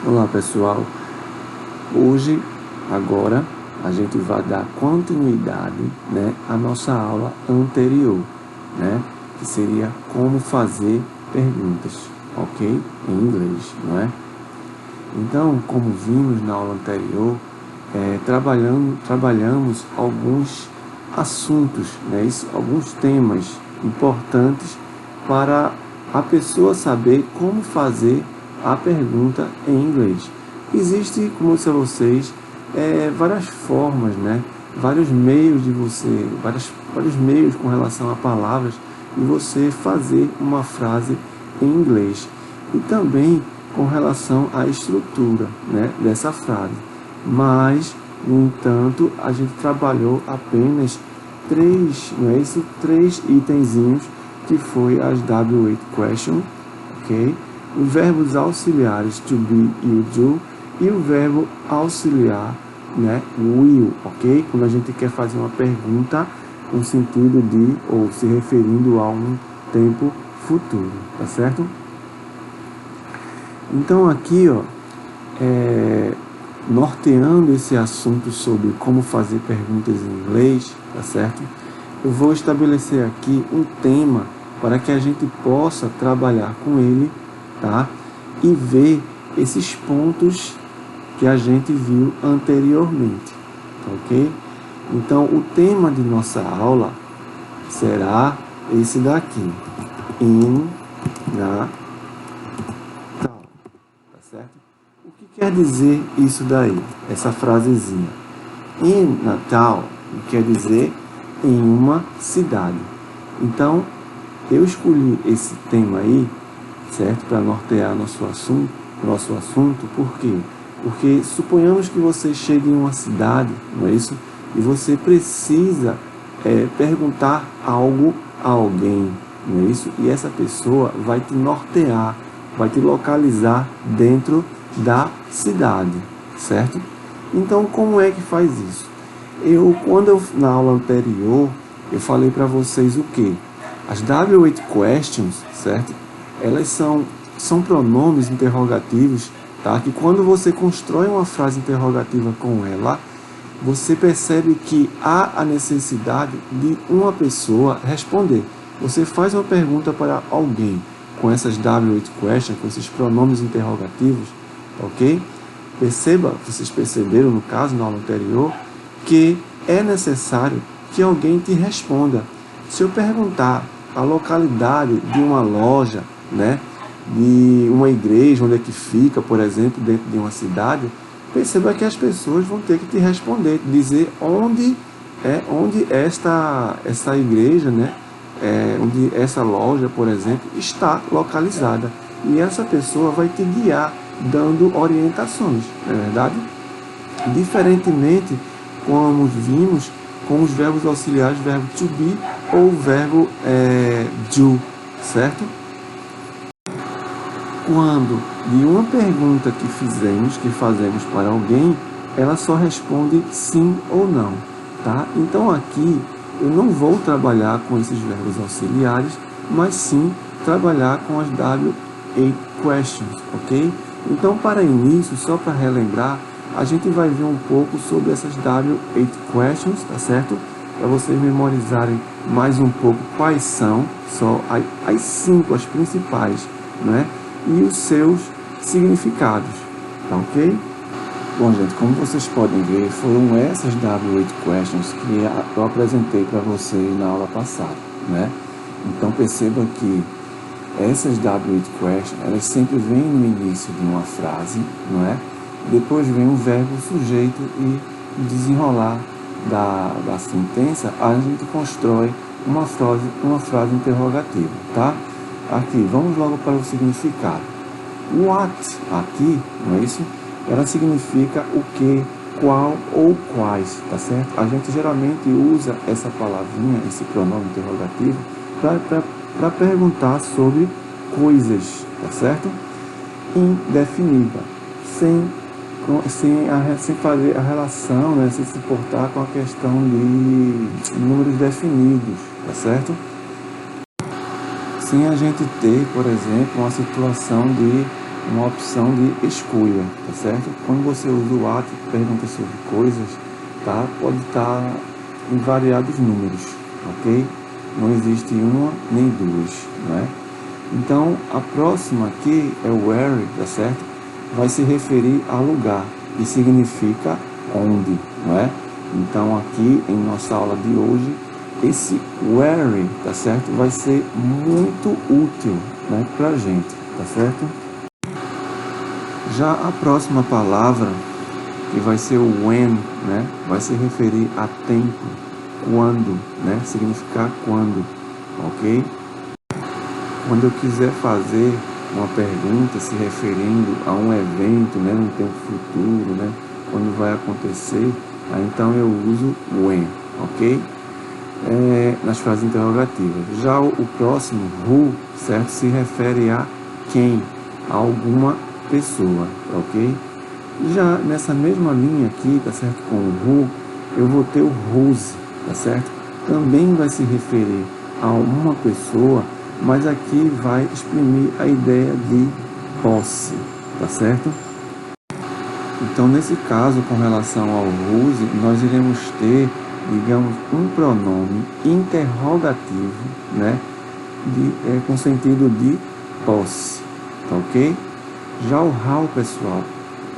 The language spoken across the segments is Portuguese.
Olá pessoal, hoje, agora, a gente vai dar continuidade, né, à nossa aula anterior, né, que seria como fazer perguntas, ok? Em inglês, não é? Então, como vimos na aula anterior, trabalhamos alguns assuntos, né, alguns temas importantes para a pessoa saber como fazer a pergunta em inglês. Existe, como eu disse a vocês, várias formas, né, vários meios de você, vários meios com relação a palavras de você fazer uma frase em inglês. E também com relação à estrutura, né, dessa frase. Mas, no entanto, a gente trabalhou apenas três itenzinhos, que foi as W8 question, ok? Os verbos auxiliares to be e do, e o verbo auxiliar, né, will, ok? Quando a gente quer fazer uma pergunta com sentido de, ou se referindo a um tempo futuro, tá certo? Então aqui, ó, norteando esse assunto sobre como fazer perguntas em inglês, tá certo? Eu vou estabelecer aqui um tema para que a gente possa trabalhar com ele, tá? E ver esses pontos que a gente viu anteriormente, ok? Então o tema de nossa aula será esse daqui, in Natal, tá certo? O que quer dizer isso daí, essa frasezinha? In Natal quer dizer em uma cidade. Então, eu escolhi esse tema aí, certo? Para nortear nosso assunto, por quê? Porque suponhamos que você chegue em uma cidade, não é isso? E você precisa perguntar algo a alguém, não é isso? E essa pessoa vai te nortear, vai te localizar dentro da cidade, certo? Então, como é que faz isso? Na aula anterior, eu falei para vocês o quê? As W8 questions, certo? Elas são pronomes interrogativos, tá? Que quando você constrói uma frase interrogativa com ela, você percebe que há a necessidade de uma pessoa responder. Você faz uma pergunta para alguém com essas W8 questions, com esses pronomes interrogativos, ok? Vocês perceberam no caso, na aula anterior, que é necessário que alguém te responda. Se eu perguntar a localidade de uma loja, né, de uma igreja, onde é que fica, por exemplo, dentro de uma cidade, perceba que as pessoas vão ter que te responder, dizer onde essa igreja, né, onde essa loja, por exemplo, está localizada. E essa pessoa vai te guiar, dando orientações, não é verdade? Diferentemente, como vimos, com os verbos auxiliares, verbo to be ou verbo do, certo? Quando de uma pergunta que fazemos para alguém, ela só responde sim ou não, tá? Então aqui eu não vou trabalhar com esses verbos auxiliares, mas sim trabalhar com as W8 questions, ok? Então, para início, só para relembrar, a gente vai ver um pouco sobre essas W8 questions, tá certo? Para vocês memorizarem mais um pouco quais são, só as 5, as principais, né? E os seus significados, tá ok? Bom, gente, como vocês podem ver, foram essas W8 questions que eu apresentei para vocês na aula passada, né? Então, perceba que essas W8 questions, elas sempre vêm no início de uma frase, não é? Depois vem o verbo, sujeito e desenrolar da sentença, a gente constrói uma frase interrogativa, tá? Aqui, vamos logo para o significado. What, aqui, não é isso? Ela significa o que, qual ou quais, tá certo? A gente geralmente usa essa palavrinha, esse pronome interrogativo, para perguntar sobre coisas, tá certo? Indefinida, sem fazer a relação, né, sem se portar com a questão de números definidos, tá certo? Sem a gente ter, por exemplo, uma situação de uma opção de escolha, tá certo? Quando você usa o at, pergunta sobre coisas, tá? Pode estar em variados números, ok? Não existe uma nem duas, né? Então, a próxima aqui é o where, tá certo? Vai se referir a lugar, e significa onde, não é? Então, aqui em nossa aula de hoje, esse where, tá certo? Vai ser muito útil, né, pra gente, tá certo? Já a próxima palavra, que vai ser o when, né? Vai se referir a tempo, quando, né? Significar quando, ok? Quando eu quiser fazer uma pergunta se referindo a um evento, né, num tempo futuro, né, quando vai acontecer, aí então eu uso when, ok? Nas frases interrogativas. Já o próximo, who, certo, se refere a quem, a alguma pessoa, ok? Já nessa mesma linha aqui, tá certo, com o who, eu vou ter o whose, tá certo? Também vai se referir a uma pessoa, mas aqui vai exprimir a ideia de posse, tá certo? Então, nesse caso, com relação ao whose, nós iremos ter, digamos, um pronome interrogativo, né, com sentido de posse, tá ok? Já o how, pessoal,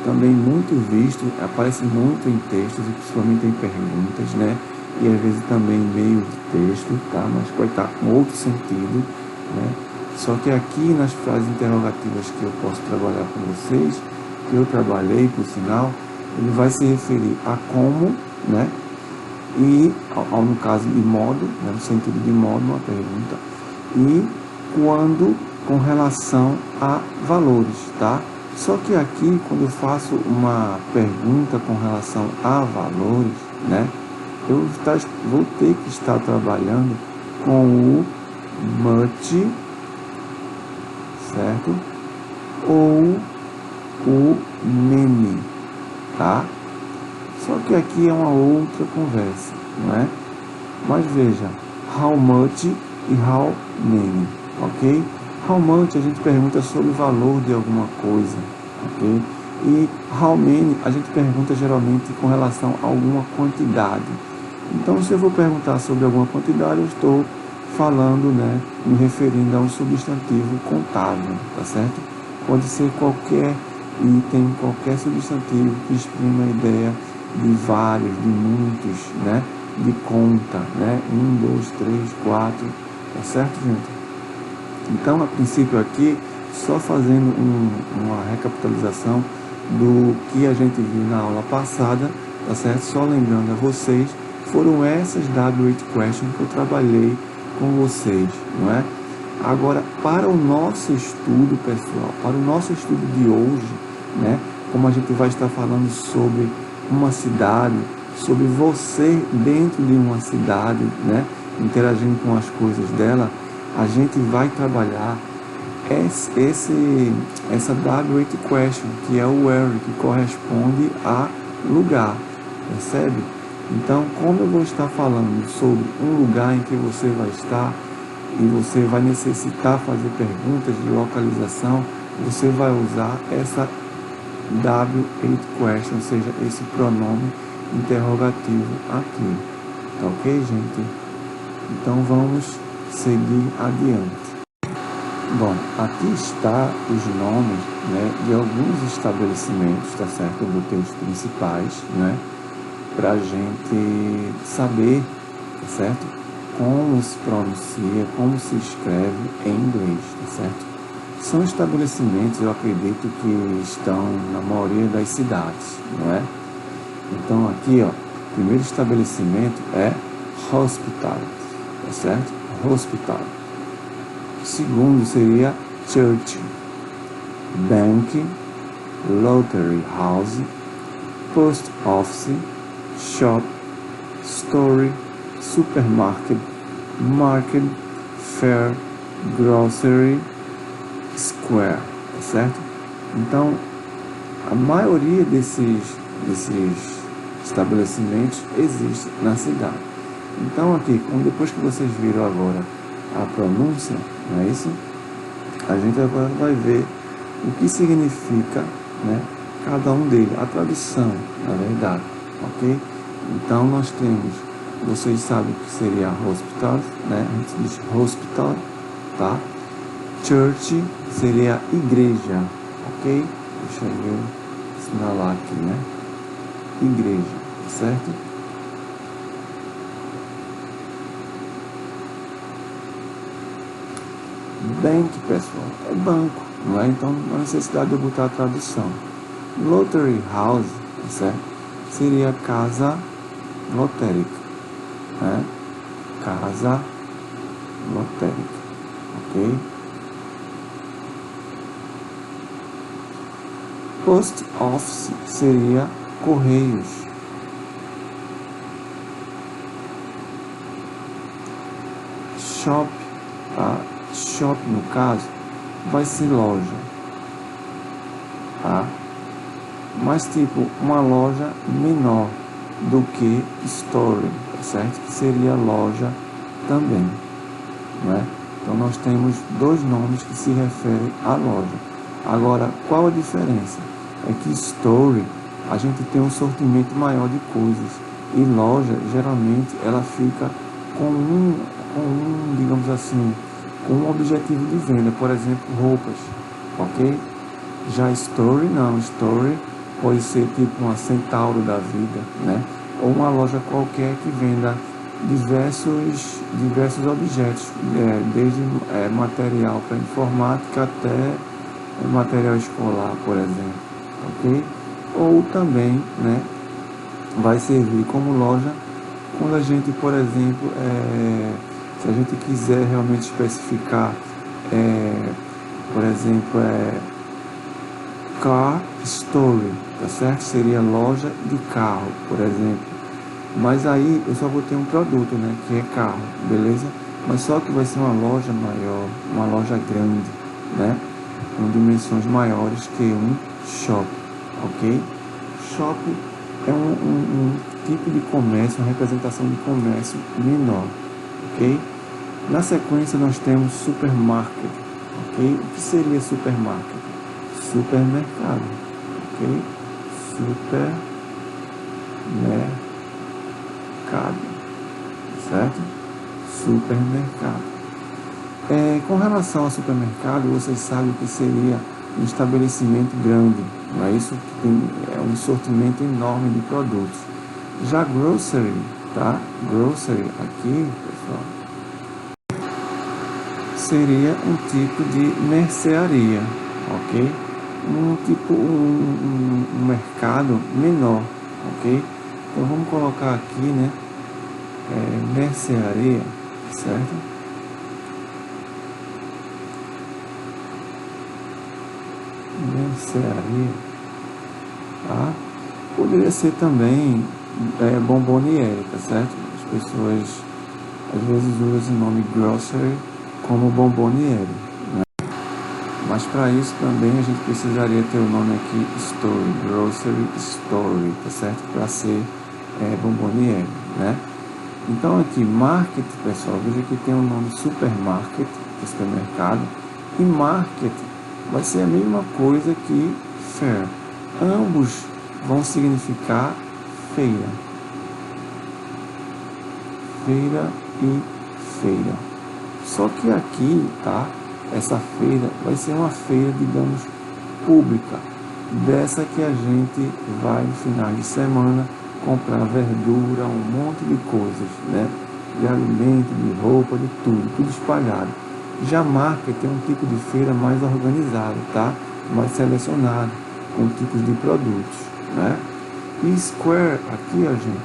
também muito visto, aparece muito em textos e principalmente em perguntas, né? E às vezes também em meio de texto, tá? Mas pode estar com outro sentido, né? Só que aqui nas frases interrogativas que eu posso trabalhar com vocês, que eu trabalhei, por sinal, ele vai se referir a como, né? E, no caso, de modo, né? No sentido de modo, uma pergunta, e quando com relação a valores, tá? Só que aqui, quando eu faço uma pergunta com relação a valores, né? Eu vou ter que estar trabalhando com o much, certo? Ou o many, tá? Só que aqui é uma outra conversa, não é? Mas veja, how much e how many, ok? How much a gente pergunta sobre o valor de alguma coisa, ok? E how many a gente pergunta geralmente com relação a alguma quantidade. Então, se eu vou perguntar sobre alguma quantidade, eu estou falando, né, me referindo a um substantivo contável, tá certo? Pode ser qualquer item, qualquer substantivo que exprima a ideia de vários, de muitos, né? De conta, né? 1, 2, 3, 4, tá certo, gente? Então, a princípio aqui, só fazendo uma recapitalização do que a gente viu na aula passada, tá certo? Só lembrando a vocês, foram essas W8 questions que eu trabalhei com vocês, não é? Agora, para o nosso estudo, pessoal, para o nosso estudo de hoje, né? Como a gente vai estar falando sobre uma cidade, sobre você dentro de uma cidade, né? Interagindo com as coisas dela, a gente vai trabalhar essa W8 question, que é o where, que corresponde a lugar, percebe? Então, como eu vou estar falando sobre um lugar em que você vai estar e você vai necessitar fazer perguntas de localização, você vai usar essa W8 question, ou seja, esse pronome interrogativo aqui. Tá ok, gente? Então, vamos seguir adiante. Bom, aqui está os nomes, né, de alguns estabelecimentos, tá certo? Eu botei os principais, né, para a gente saber, tá certo? Como se pronuncia, como se escreve em inglês, tá certo? São estabelecimentos, eu acredito que estão na maioria das cidades, não é? Então aqui, ó, o primeiro estabelecimento é hospital, tá certo? Hospital. O segundo seria church, bank, lottery house, post office, shop, store, supermarket, market, fair, grocery, square, tá certo? Então, a maioria desses estabelecimentos existe na cidade. Então, aqui, depois que vocês viram agora a pronúncia, não é isso? A gente agora vai ver o que significa, né, cada um deles, a tradução, na verdade, ok? Então nós temos, vocês sabem o que seria hospital, né? A gente diz hospital, tá? Church seria igreja, ok? Deixa eu assinalar aqui, né? Igreja, certo? Bank, pessoal, é banco, não é? Então não há necessidade de eu botar a tradução. Lottery house, certo? Seria casa lotérica, né? Casa lotérica, ok? Post office seria correios. Shop, tá? Shop, no caso, vai ser loja, tá? Mas tipo, uma loja menor do que store, certo? Que seria loja também, né? Então nós temos dois nomes que se referem à loja. Agora, qual a diferença? É que store, a gente tem um sortimento maior de coisas, e loja, geralmente, ela fica digamos assim, com um objetivo de venda, por exemplo, roupas, ok? Já store não, store pode ser tipo uma Centauro da vida, né? Ou uma loja qualquer que venda diversos objetos, desde material para informática até material escolar, por exemplo, ok? Ou também, né, vai servir como loja quando a gente, por exemplo, se a gente quiser realmente especificar, por exemplo, car store, tá certo? Seria loja de carro, por exemplo. Mas aí eu só vou ter um produto, né, que é carro, beleza? Mas só que vai ser uma loja maior, uma loja grande, né? Com dimensões maiores que um shopping, ok? Shopping é um tipo de comércio, uma representação de comércio menor, ok? Na sequência nós temos supermarket, ok? O que seria supermarket? Supermercado, ok? Supermercado, certo? Supermercado. Com relação ao supermercado, vocês sabem que seria um estabelecimento grande, não é isso? Que tem um sortimento enorme de produtos. Já grocery, tá? Grocery aqui, pessoal, seria um tipo de mercearia, ok? Um mercado menor, ok? Então vamos colocar aqui, né? Mercearia, certo? Mercearia, tá? Poderia ser também bomboniere, tá certo? As pessoas às vezes usam o nome grocery como bomboniere, né? Mas para isso também a gente precisaria ter o nome aqui store, grocery store, tá certo? Para ser bomboniere, né? Então aqui, market, pessoal, veja que tem o nome supermarket, que é supermercado, e market vai ser a mesma coisa que fair. Ambos vão significar feira. Feira e feira. Só que aqui, tá? Essa feira vai ser uma feira, digamos, pública. Dessa que a gente vai no final de semana comprar verdura, um monte de coisas, né? De alimento, de roupa, de tudo espalhado. Já market é um tipo de feira mais organizado, tá? Mais selecionado, com tipos de produtos, né? E square aqui, ó, gente,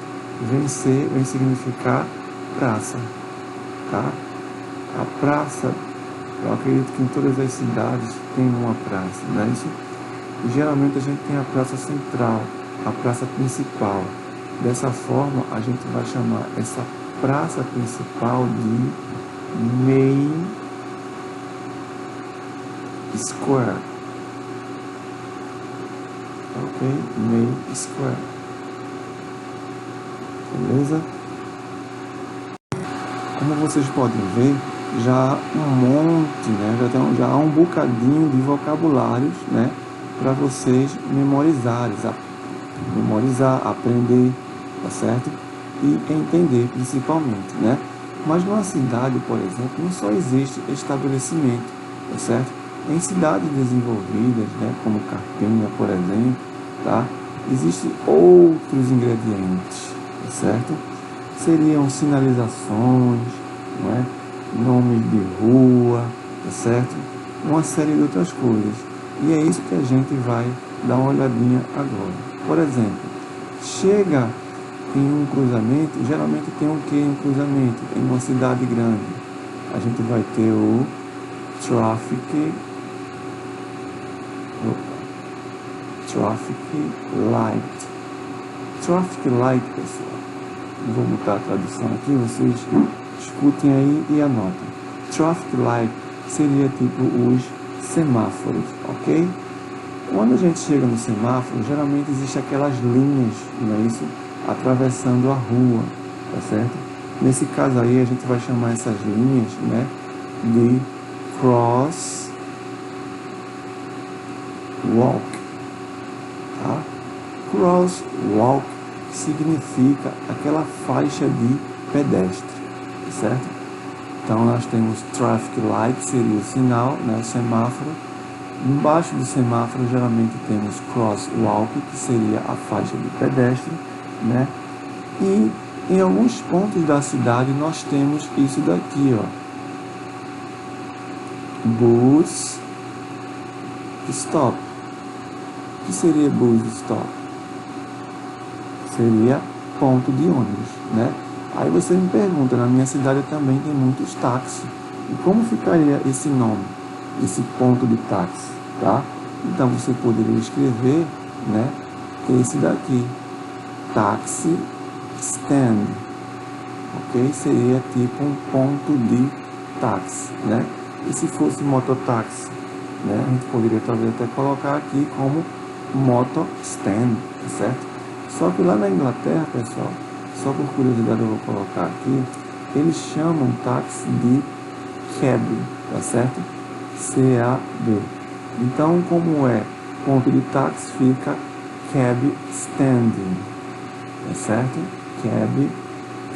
vem significar praça, tá? A praça, eu acredito que em todas as cidades tem uma praça, né? Isso, geralmente a gente tem a praça central, a praça principal. Dessa forma, a gente vai chamar essa praça principal de Main Square, ok? Main Square, beleza? Como vocês podem ver, já um monte, né? Já há um bocadinho de vocabulários, né? Para vocês memorizar, aprender, tá certo? E entender principalmente, né? Mas numa cidade, por exemplo, não só existe estabelecimento, tá certo? Em cidades desenvolvidas, né, como Carpina, por exemplo, tá? Existem outros ingredientes, tá certo? Seriam sinalizações, não é? Nomes de rua, tá certo? Uma série de outras coisas. E é isso que a gente vai dar uma olhadinha agora. Por exemplo, chega em um cruzamento, geralmente tem o que em um cruzamento? Em uma cidade grande, a gente vai ter o traffic light. Traffic light, pessoal. Vou botar a tradução aqui, vocês escutem aí e anotem. Traffic light seria tipo os semáforos, ok? Quando a gente chega no semáforo, geralmente existe aquelas linhas, não é isso? Atravessando a rua, tá certo? Nesse caso aí, a gente vai chamar essas linhas, né, de crosswalk, tá? Crosswalk significa aquela faixa de pedestre, tá certo? Então, nós temos traffic light, seria o sinal, né, o semáforo. Embaixo do semáforo, geralmente temos crosswalk, que seria a faixa de pedestre, né? E em alguns pontos da cidade nós temos isso daqui, ó. Bus stop. O que seria bus stop? Seria ponto de ônibus, né? Aí você me pergunta, na minha cidade também tem muitos táxis. E como ficaria esse nome, esse ponto de táxi, tá? Então você poderia escrever, né, esse daqui, taxi stand, ok? Seria tipo um ponto de táxi, né? E se fosse mototáxi, né, a gente poderia talvez até colocar aqui como moto stand, tá certo? Só que lá na Inglaterra, pessoal, só por curiosidade eu vou colocar aqui, eles chamam táxi de cab, tá certo? C-A-B. Então, como é ponto de táxi, fica cab standing, tá certo? Cab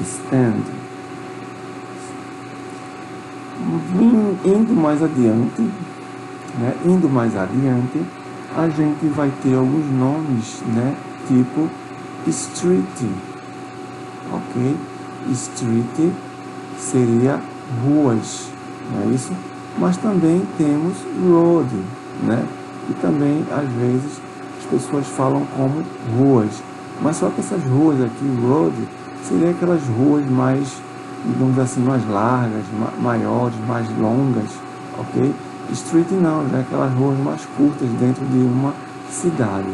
stand. Indo mais adiante, né? A gente vai ter alguns nomes, né? Tipo street, ok? Street seria ruas, não é isso? Mas também temos road, né? E também, às vezes, as pessoas falam como ruas. Mas só que essas ruas aqui, road, seriam aquelas ruas mais, digamos assim, mais largas, maiores, mais longas, ok? Street não, já é aquelas ruas mais curtas dentro de uma cidade,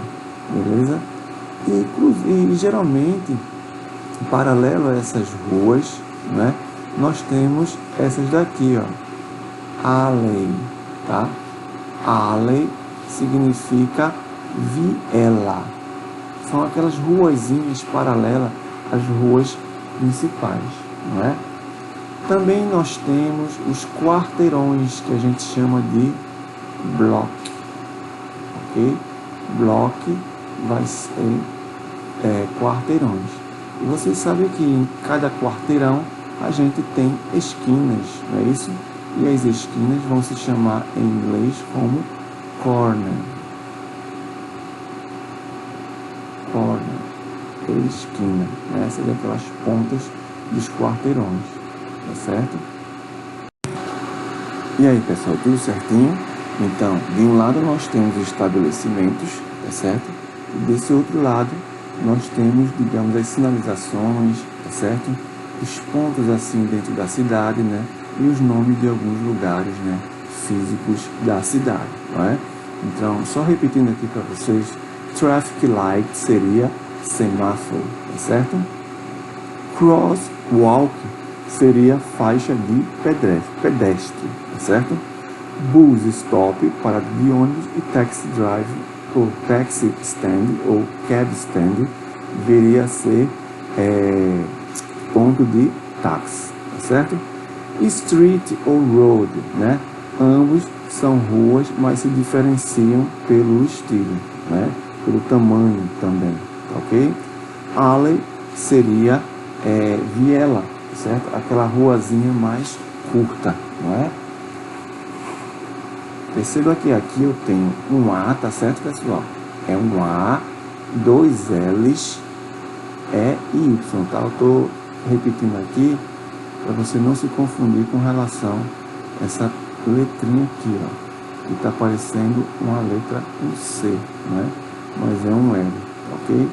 beleza? E geralmente, paralelo a essas ruas, né, nós temos essas daqui, ó, alley, tá? Alley significa viela. São aquelas ruazinhas paralelas às ruas principais, não é? Também nós temos os quarteirões, que a gente chama de block, ok? Block vai ser quarteirões. E vocês sabem que em cada quarteirão a gente tem esquinas, não é isso? E as esquinas vão se chamar em inglês como corner. Corner, esquina, né? Essas são aquelas pontas dos quarteirões, tá certo? E aí, pessoal, tudo certinho? Então, de um lado nós temos os estabelecimentos, tá certo? E desse outro lado nós temos, digamos, as sinalizações, tá certo? Os pontos assim dentro da cidade, né? E os nomes de alguns lugares, né, físicos da cidade, não é? Então, só repetindo aqui para vocês, traffic light seria semáforo, tá certo? Crosswalk seria faixa de pedestre, tá certo? Bus stop, parada de ônibus, e taxi drive, ou taxi stand, ou cab stand, viria a ser ponto de táxi, tá certo? Street ou road, né? Ambos são ruas, mas se diferenciam pelo estilo, né? Pelo tamanho também, ok? Alley seria viela, certo? Aquela ruazinha mais curta, não é? Perceba que aqui eu tenho um A, tá certo, pessoal? É um A, dois L's, E e Y, tá? Eu tô repetindo aqui para você não se confundir com relação a essa letrinha aqui, ó, que está parecendo uma letra um C, né? Mas é um L, ok?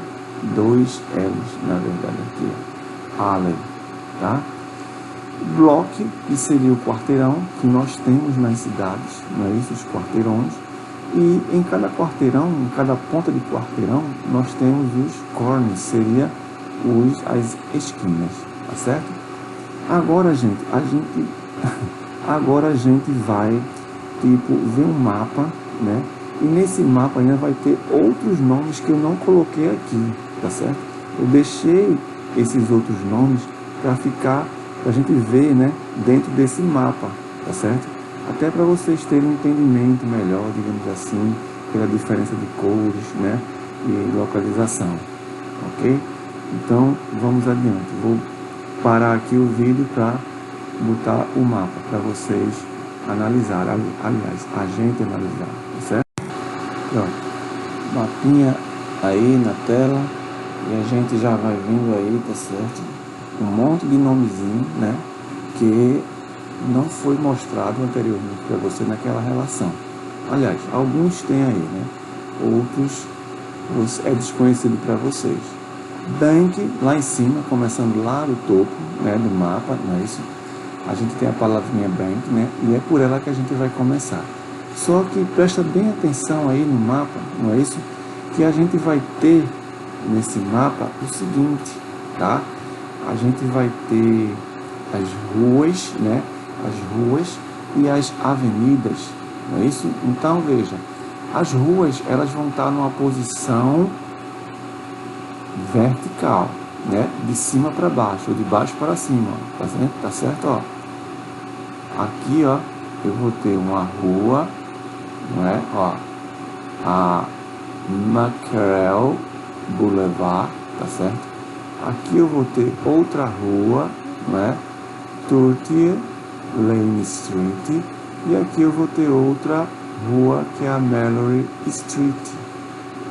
Dois L's, na verdade, aqui, ó. Alley, tá? Block, que seria o quarteirão que nós temos nas cidades, não é isso? Os quarteirões. E em cada quarteirão, em cada ponta de quarteirão, nós temos os corners, seria as esquinas, tá certo? Agora, gente, agora a gente vai, tipo, ver um mapa, né? E nesse mapa ainda vai ter outros nomes que eu não coloquei aqui, tá certo? Eu deixei esses outros nomes para ficar, para a gente ver, né, dentro desse mapa, tá certo? Até para vocês terem um entendimento melhor, digamos assim, pela diferença de cores, né, e localização, ok? Então, vamos adiante. Vou parar aqui o vídeo para botar o mapa para vocês analisarem, aliás, a gente analisar, tá certo? Pronto, mapinha aí na tela e a gente já vai vindo aí, tá certo? Um monte de nomezinho, né, que não foi mostrado anteriormente para você naquela relação. Aliás, alguns tem aí, né? Outros é desconhecido para vocês. Bank, lá em cima, começando lá no topo, né, do mapa, não é isso? A gente tem a palavrinha bank, né? E é por ela que a gente vai começar. Só que presta bem atenção aí no mapa, não é isso? Que a gente vai ter nesse mapa o seguinte, tá? A gente vai ter as ruas, né? As ruas e as avenidas, não é isso? Então, veja, as ruas, elas vão estar numa posição vertical, né? De cima para baixo, ou de baixo para cima, ó. Tá certo? Ó. Aqui, ó, eu vou ter uma rua, não é? Ó, a Mackerel Boulevard, tá certo? Aqui eu vou ter outra rua, não é? 30 Lane Street, e aqui eu vou ter outra rua que é a Mallory Street,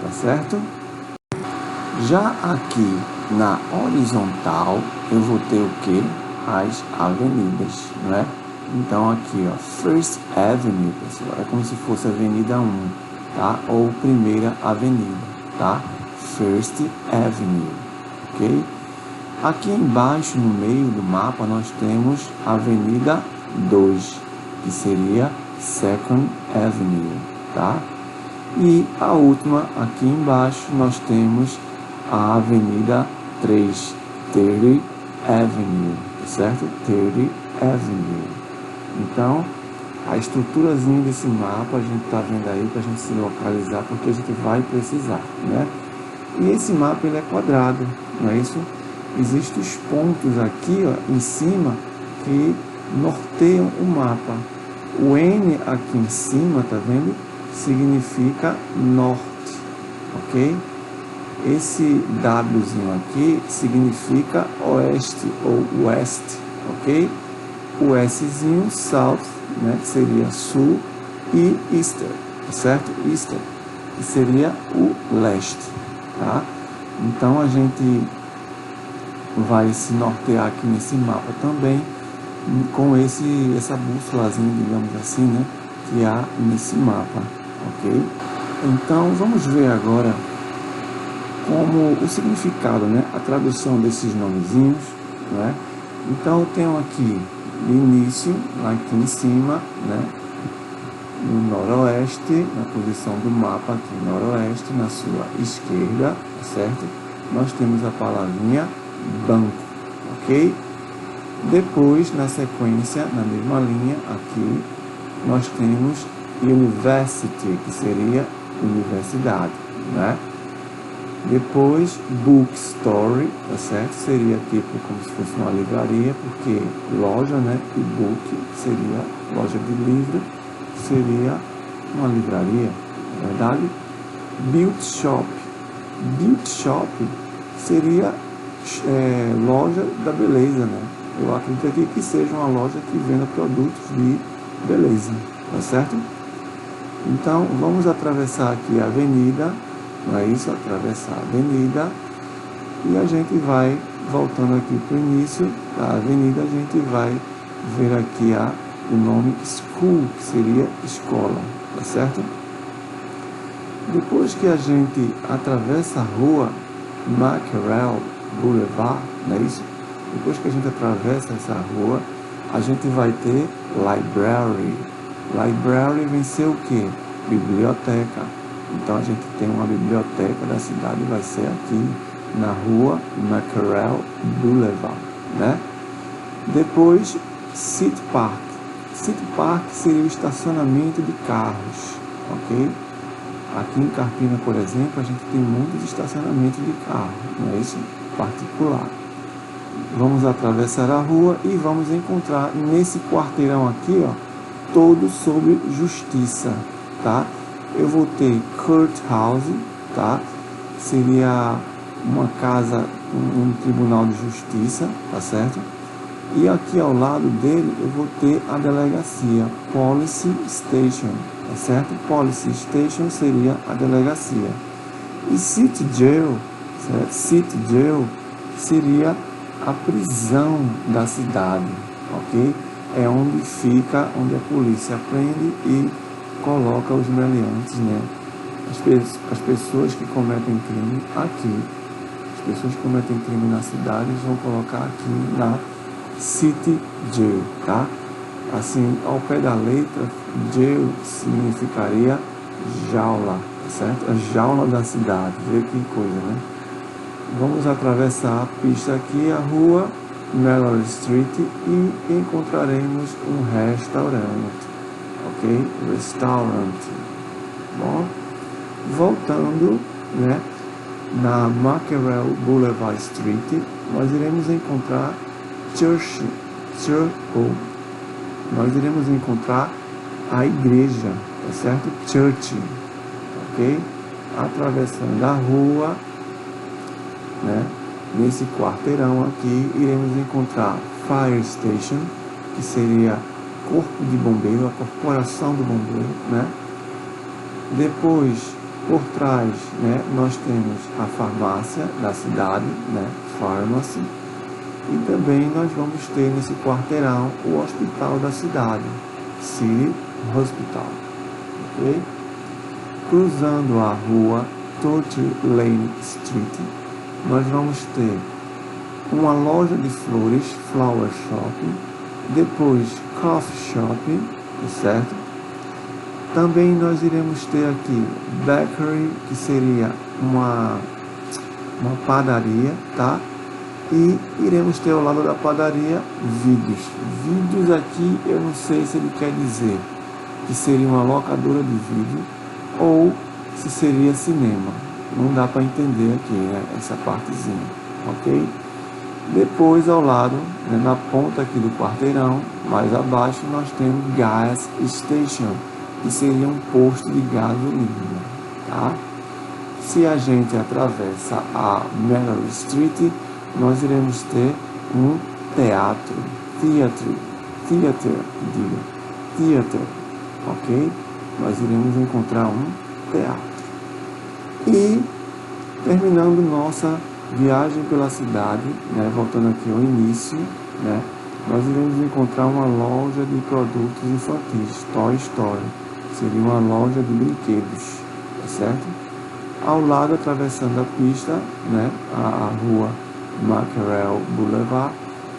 tá certo? Já aqui na horizontal eu vou ter o que? As avenidas, não é? Então aqui, ó, First Avenue, pessoal, é como se fosse a Avenida 1, tá? Ou Primeira Avenida, tá? First Avenue, ok? Aqui embaixo, no meio do mapa, nós temos a Avenida 2, que seria Second Avenue, tá? E a última, aqui embaixo, nós temos a Avenida 3, 30 Avenue, certo? 30 Avenue. Então, a estruturazinha desse mapa a gente está vendo aí para a gente se localizar, porque a gente vai precisar, né? E esse mapa ele é quadrado, não é isso? Existem os pontos aqui, ó, em cima que norteiam o mapa. O N aqui em cima, tá vendo? Significa norte, ok? Esse Wzinho aqui significa oeste ou west, ok? O Szinho, south, né, que seria sul, e easter, certo? Easter, que seria o leste, tá? Então a gente vai se nortear aqui nesse mapa também com essa bússolazinha, digamos assim, né, que há nesse mapa, ok? Então vamos ver agora como o significado, né, a tradução desses nomezinhos, né? Então eu tenho aqui de início, lá aqui em cima, né, no noroeste, na posição do mapa aqui, noroeste, na sua esquerda, certo? Nós temos a palavrinha banco, ok? Depois, na sequência, na mesma linha, aqui, nós temos university, que seria universidade, né? Depois, bookstore, tá certo? Seria tipo como se fosse uma livraria, porque loja, né? E book seria loja de livro, seria uma livraria, na verdade. Beauty shop. Beauty shop seria loja da beleza, né? Eu acredito aqui que seja uma loja que venda produtos de beleza, tá certo? Então, vamos atravessar aqui a avenida, não é isso? Atravessar a avenida e a gente vai, voltando aqui para o início da avenida, a gente vai ver aqui o nome school, que seria escola, tá certo? Depois que a gente atravessa a rua Mackerel Boulevard, não é isso? Depois que a gente atravessa essa rua, a gente vai ter library. Library vem ser o quê? Biblioteca. Então a gente tem uma biblioteca da cidade, vai ser aqui na rua Mackerel Boulevard, né? Depois, City Park. City Park seria o estacionamento de carros, ok? Aqui em Carpina, por exemplo, a gente tem muitos estacionamentos de carro, não é isso? Particular. Vamos atravessar a rua e vamos encontrar nesse quarteirão aqui, ó, todo sobre justiça, tá? Eu vou ter courthouse, tá? Seria uma casa, um tribunal de justiça, tá certo? E aqui ao lado dele eu vou ter a delegacia, police station, tá certo? Police station seria a delegacia. E city jail, certo? City jail seria a prisão da cidade, ok? É onde fica, onde a polícia prende e coloca os meliantes, né? As pessoas que cometem crime aqui, as pessoas que cometem crime na cidade, eles vão colocar aqui na City Jail, tá? Assim, ao pé da letra, jail significaria jaula, certo? A jaula da cidade, vê que coisa, né? Vamos atravessar a pista aqui, a rua Mallory Street, e encontraremos um restaurante, ok? Restaurant. Bom, voltando, né? Na Mackerel Boulevard Street, nós iremos encontrar Church. Nós iremos encontrar a igreja, tá certo? Church, ok? Atravessando a rua, né? Nesse quarteirão aqui, iremos encontrar Fire Station, que seria corpo de bombeiro, a corporação do bombeiro, né? Depois, por trás, né, nós temos a farmácia da cidade, né? Pharmacy. E também nós vamos ter nesse quarteirão o hospital da cidade, City Hospital, ok? Cruzando a rua Torture Lane Street, nós vamos ter uma loja de flores, Flower Shop, depois Coffee Shop, certo? Também nós iremos ter aqui Bakery, que seria uma padaria, tá? E iremos ter ao lado da padaria vídeos. Vídeos aqui eu não sei se ele quer dizer que seria uma locadora de vídeo ou se seria cinema. Não dá para entender aqui, né, essa partezinha, ok? Depois ao lado, né, na ponta aqui do quarteirão, mais abaixo, nós temos Gas Station, que seria um posto de gasolina, tá? Se a gente atravessa a Mallory Street, nós iremos ter um teatro, theater, ok? Nós iremos encontrar um teatro. E, terminando nossa viagem pela cidade, né, voltando aqui ao início, né, nós iremos encontrar uma loja de produtos infantis, Toy Story, seria uma loja de brinquedos, tá certo? Ao lado, atravessando a pista, né, a rua Mackerel Boulevard,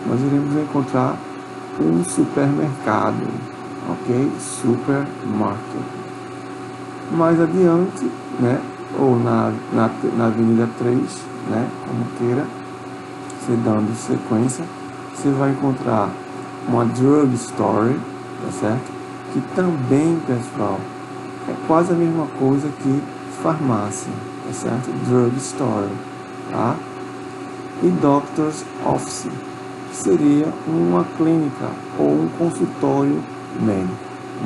nós iremos encontrar um supermercado, ok? Supermarket. Mais adiante, né, ou na Avenida 3, né, como queira, você dando sequência, você vai encontrar uma drugstore, tá certo? Que também, pessoal, é quase a mesma coisa que farmácia, tá certo? Drugstore, tá? E doctor's office, que seria uma clínica ou um consultório médico,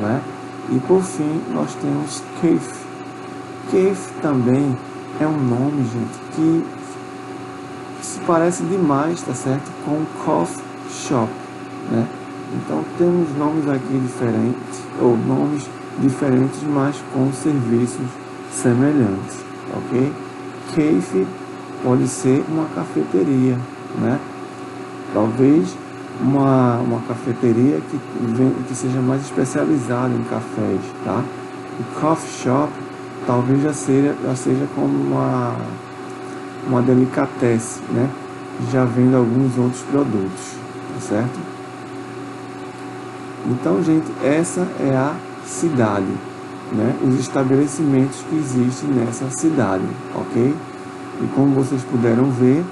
né? E por fim, nós temos cafe. Cafe também é um nome, gente, que se parece demais, tá certo? Com coffee shop, né? Então temos nomes aqui diferentes, ou nomes diferentes, mas com serviços semelhantes, ok? Cafe pode ser uma cafeteria, né? Talvez uma cafeteria que seja mais especializada em cafés, tá? O coffee shop talvez já seja como uma delicatessen, né? Já vendo alguns outros produtos, tá certo? Então, gente, essa é a cidade, né? Os estabelecimentos que existem nessa cidade, ok? E como vocês puderam ver,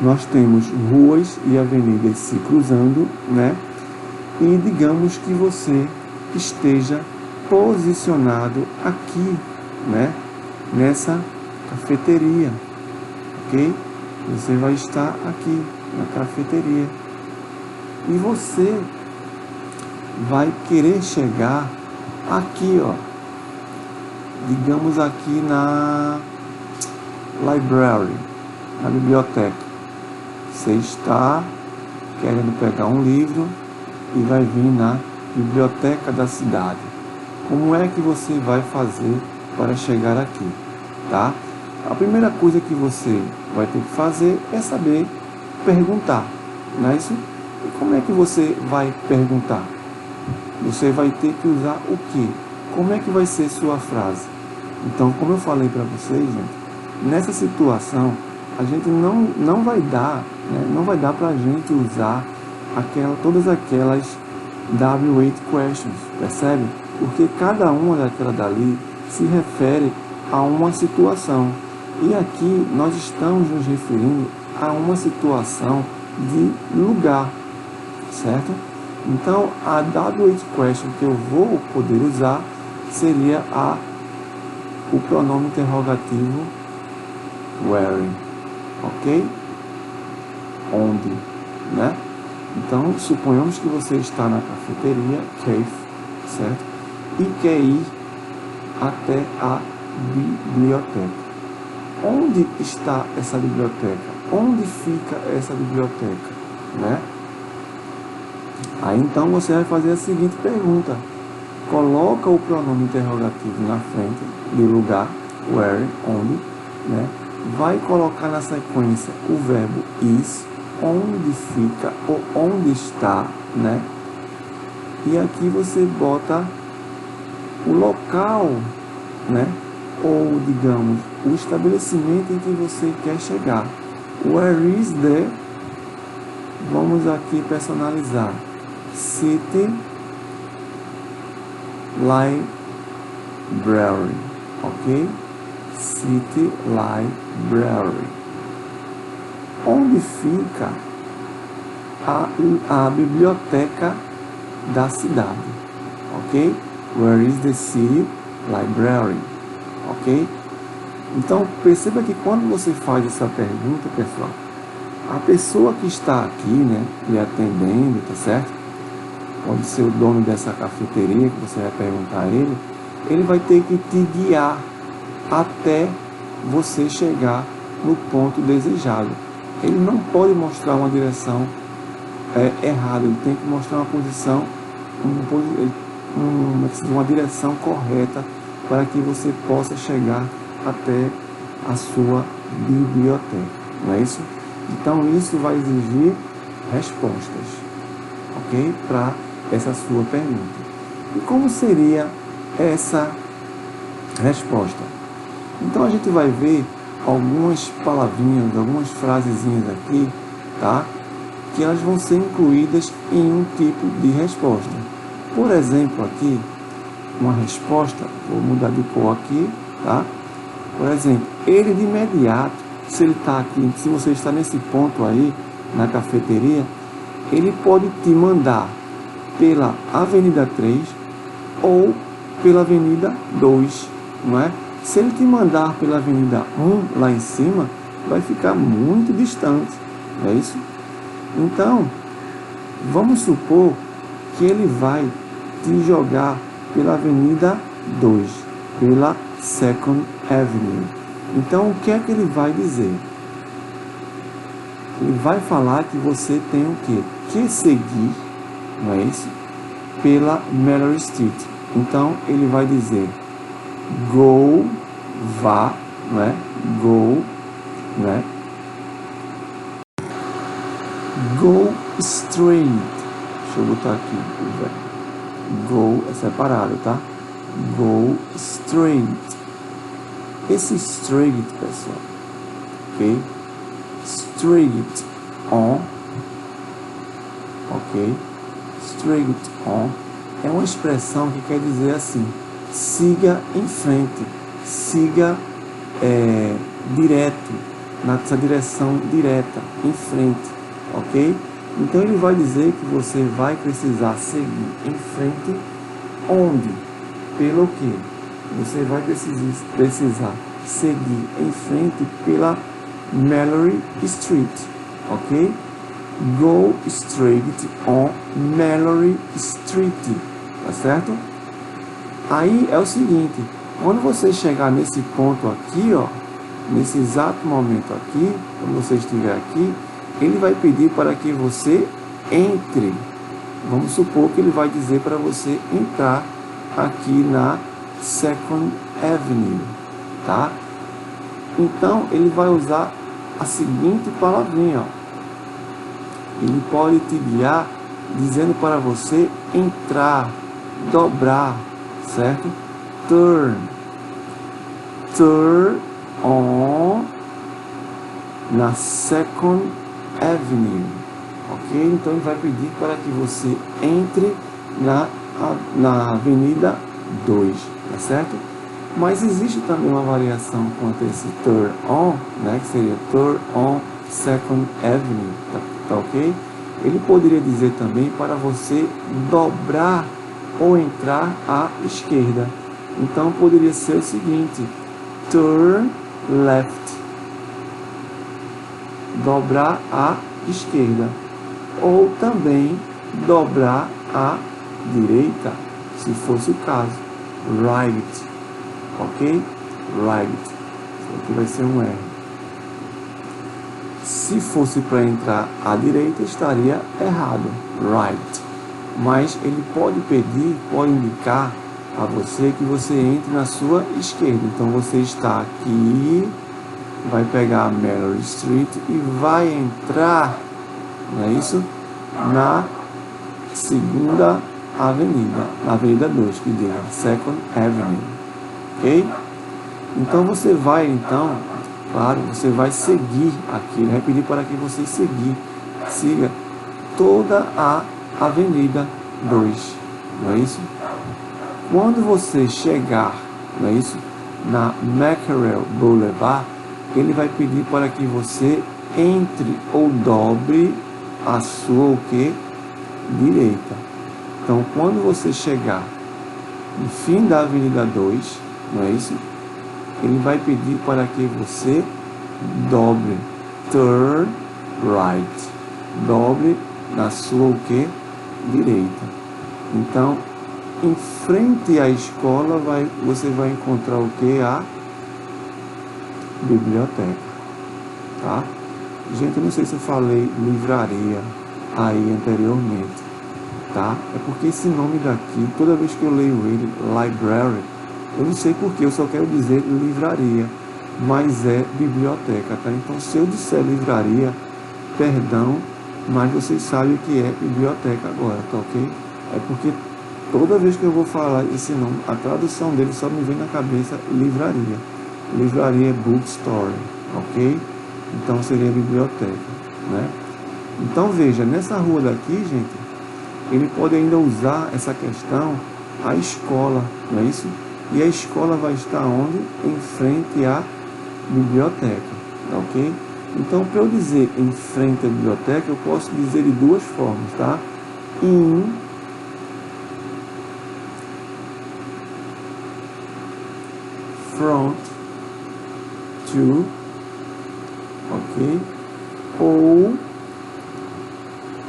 nós temos ruas e avenidas se cruzando, né? E digamos que você esteja posicionado aqui, né? Nessa cafeteria, ok? Você vai estar aqui na cafeteria e você vai querer chegar aqui, ó. Digamos aqui na library, na biblioteca. Você está querendo pegar um livro e vai vir na biblioteca da cidade. Como é que você vai fazer para chegar aqui, tá? A primeira coisa que você vai ter que fazer é saber perguntar, não é isso? E como é que você vai perguntar? Você vai ter que usar o quê? Como é que vai ser sua frase? Então, como eu falei para vocês, gente, nessa situação, a gente não vai dar, né, não vai dar para a gente usar todas aquelas W8 questions, percebe? Porque cada uma daquela dali se refere a uma situação. E aqui nós estamos nos referindo a uma situação de lugar, certo? Então, a W8 question que eu vou poder usar seria o pronome interrogativo where, ok? Onde, né? Então, suponhamos que você está na cafeteria, cafe, certo? E quer ir até a biblioteca. Onde está essa biblioteca? Onde fica essa biblioteca, né? Aí então você vai fazer a seguinte pergunta. Coloca o pronome interrogativo na frente do lugar, where, onde, né? Vai colocar na sequência o verbo is, onde fica ou onde está, né? E aqui você bota o local, né? Ou, digamos, o estabelecimento em que você quer chegar. Where is the... Vamos aqui personalizar. City Library, ok? City Library. Onde fica a biblioteca da cidade, ok? Where is the city library, ok? Então, perceba que quando você faz essa pergunta, pessoal, a pessoa que está aqui, né, lhe atendendo, tá certo? Pode ser o dono dessa cafeteria que você vai perguntar a ele, ele vai ter que te guiar até você chegar no ponto desejado. Ele não pode mostrar uma direção errada, ele tem que mostrar uma posição, uma direção correta para que você possa chegar até a sua biblioteca, não é isso? Então isso vai exigir respostas, ok? Para essa sua pergunta. E como seria essa resposta? Então a gente vai ver algumas palavrinhas, algumas frasezinhas aqui, tá? Que elas vão ser incluídas em um tipo de resposta. Por exemplo, aqui, uma resposta, vou mudar de cor aqui, tá? Por exemplo, ele de imediato, se ele está aqui, se você está nesse ponto aí, na cafeteria, ele pode te mandar pela Avenida 3, ou pela Avenida 2, não é? Se ele te mandar pela Avenida 1 lá em cima, vai ficar muito distante, não é isso? Então, vamos supor que ele vai te jogar pela Avenida 2, pela Second Avenue. Então, o que é que ele vai dizer? Ele vai falar que você tem o quê? Que seguir, não é isso? Pela Mallory Street. Então, ele vai dizer go, vá, não é? Go, né? Go straight. Deixa eu botar aqui. Go é separado, tá? Go straight. Esse straight, pessoal, ok? Straight on, ok? Straight on é uma expressão que quer dizer assim: siga em frente, siga direto, nessa direção direta, em frente, ok? Então ele vai dizer que você vai precisar seguir em frente onde? Pelo quê? Você vai precisar seguir em frente pela Mallory Street, ok? Go straight on Mallory Street, tá certo? Aí é o seguinte, quando você chegar nesse ponto aqui, ó, nesse exato momento aqui, quando você estiver aqui, ele vai pedir para que você entre. Vamos supor que ele vai dizer para você entrar aqui na Second Avenue, tá? Então, ele vai usar a seguinte palavrinha, ó. Ele pode te guiar dizendo para você entrar, dobrar, certo? Turn on na Second Avenue, ok? Então ele vai pedir para que você entre na Avenida 2, tá certo? Mas existe também uma variação quanto a esse turn on, né? Que seria turn on Second Avenue, tá ok? Ele poderia dizer também para você dobrar ou entrar à esquerda. Então poderia ser o seguinte: turn left, dobrar à esquerda, ou também dobrar à direita, se fosse o caso, right, ok? Right, isso aqui vai ser um R. Se fosse para entrar à direita, estaria errado, right. Mas ele pode pedir, pode indicar a você que você entre na sua esquerda. Então você está aqui, vai pegar a Mallory Street e vai entrar, não é isso? Na segunda avenida, na Avenida 2, que diga Second Avenue, ok? Então você vai, então, claro, você vai seguir aqui, ele vai pedir para que você siga toda a Avenida 2, não é isso? Quando você chegar, não é isso? Na Mackerel Boulevard, ele vai pedir para que você entre ou dobre a sua o quê? Direita. Então, quando você chegar no fim da Avenida 2, não é isso? Ele vai pedir para que você dobre, turn right, dobre na sua o quê? Direita. Então, em frente à escola, você vai encontrar o quê? A biblioteca, tá? Gente, eu não sei se eu falei livraria aí anteriormente, tá? É porque esse nome daqui, toda vez que eu leio ele, library, eu não sei porque, eu só quero dizer livraria, mas é biblioteca, tá? Então, se eu disser livraria, perdão, mas vocês sabem o que é biblioteca agora, tá ok? É porque toda vez que eu vou falar esse nome, a tradução dele só me vem na cabeça livraria. Livraria é bookstore, ok? Então seria biblioteca, né? Então veja, nessa rua daqui, gente, ele pode ainda usar essa questão, a escola, não é isso? E a escola vai estar onde? Em frente à biblioteca, ok? Então, para eu dizer em frente à biblioteca, eu posso dizer de duas formas, tá? In front to, ok? Ou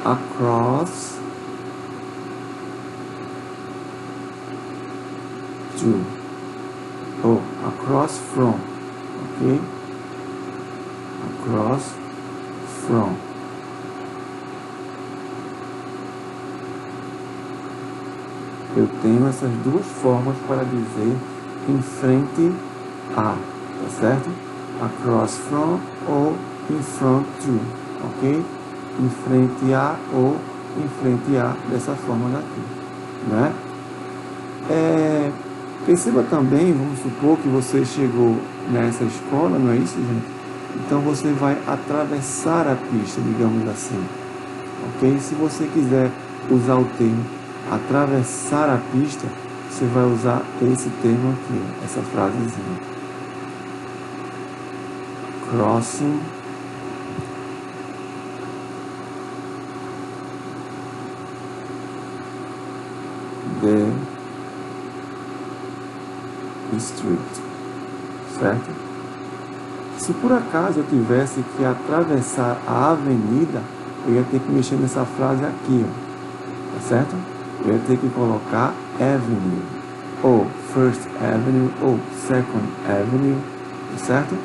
across to, ou across from, ok? Across from. Eu tenho essas duas formas para dizer em frente a, tá certo? Across from ou in front to, ok? Em frente a ou em frente a, dessa forma daqui, né? Perceba também, vamos supor que você chegou nessa escola, não é isso, gente? Então você vai atravessar a pista, digamos assim, ok? Se você quiser usar o termo atravessar a pista, você vai usar esse termo aqui, essa frasezinha. Crossing the street, certo? Se por acaso eu tivesse que atravessar a avenida, eu ia ter que mexer nessa frase aqui, ó, tá certo? Eu ia ter que colocar avenue, ou first avenue, ou second avenue, tá certo?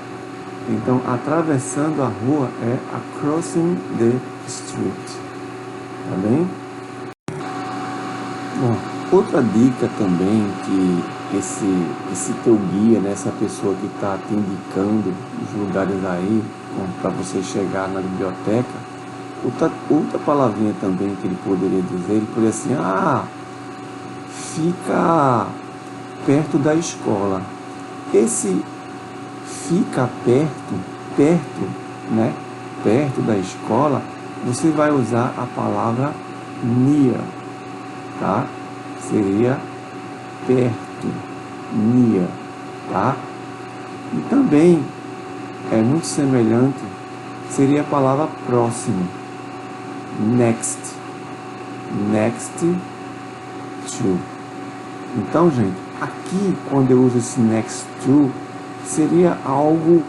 Então, atravessando a rua é crossing the street, tá bem? Bom, outra dica também que esse teu guia, né, essa pessoa que está te indicando os lugares aí para você chegar na biblioteca, outra palavrinha também que ele poderia dizer, ele poderia assim, fica perto da escola. Esse fica perto, né, perto da escola, você vai usar a palavra near, tá? Seria perto, near, tá? E também é muito semelhante, seria a palavra próximo, next to. Então, gente, aqui quando eu uso esse next to, seria algo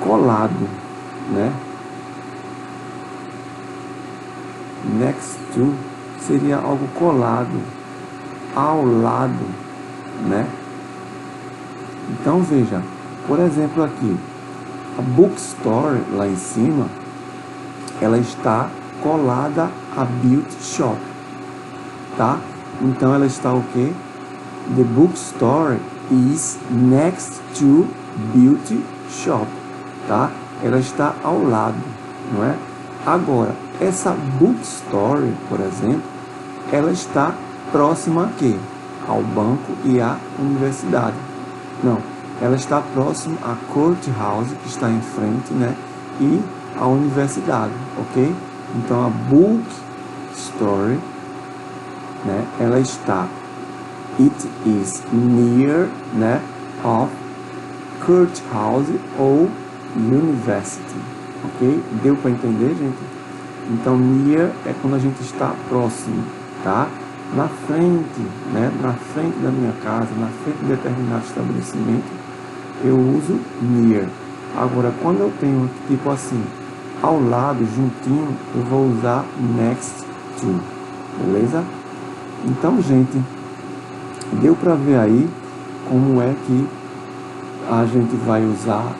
colado, né? Next to seria algo colado, ao lado, né? Então veja, por exemplo aqui, a bookstore lá em cima, ela está colada a beauty shop, tá? Então ela está o quê? The bookstore is next to beauty shop, tá? Ela está ao lado, não é? Agora, essa bookstore, por exemplo, ela está próxima a quê? Ao banco e à universidade. Não, ela está próxima à courthouse, que está em frente, né? E à universidade, ok? Então, a bookstore, né? Ela está, it is near, né? Of courthouse ou university, ok? Deu para entender, gente? Então, near é quando a gente está próximo, tá? Na frente, né? Na frente da minha casa, na frente de determinado estabelecimento, eu uso near. Agora, quando eu tenho, tipo assim, ao lado, juntinho, eu vou usar next to, beleza? Então, gente, deu para ver aí como é que a gente vai usar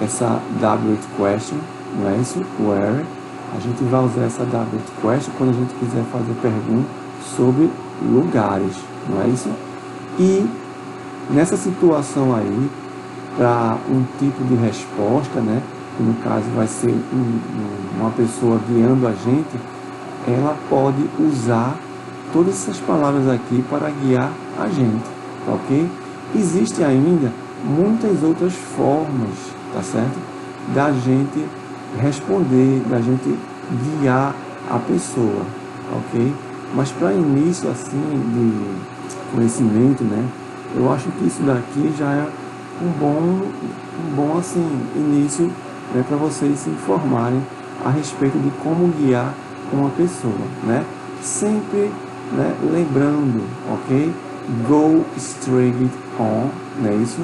essa WH question, não é isso? Where. A gente vai usar essa WH question quando a gente quiser fazer perguntas sobre lugares, não é isso? E nessa situação aí, para um tipo de resposta, né? Que no caso vai ser uma pessoa guiando a gente, ela pode usar todas essas palavras aqui para guiar a gente, ok? Existem ainda muitas outras formas, tá certo? Da gente responder, da gente guiar a pessoa, ok? Mas para início assim de conhecimento, né? Eu acho que isso daqui já é um bom assim início, né, para vocês se informarem a respeito de como guiar uma pessoa, né? Sempre, né, lembrando, ok? go straight on, não é isso?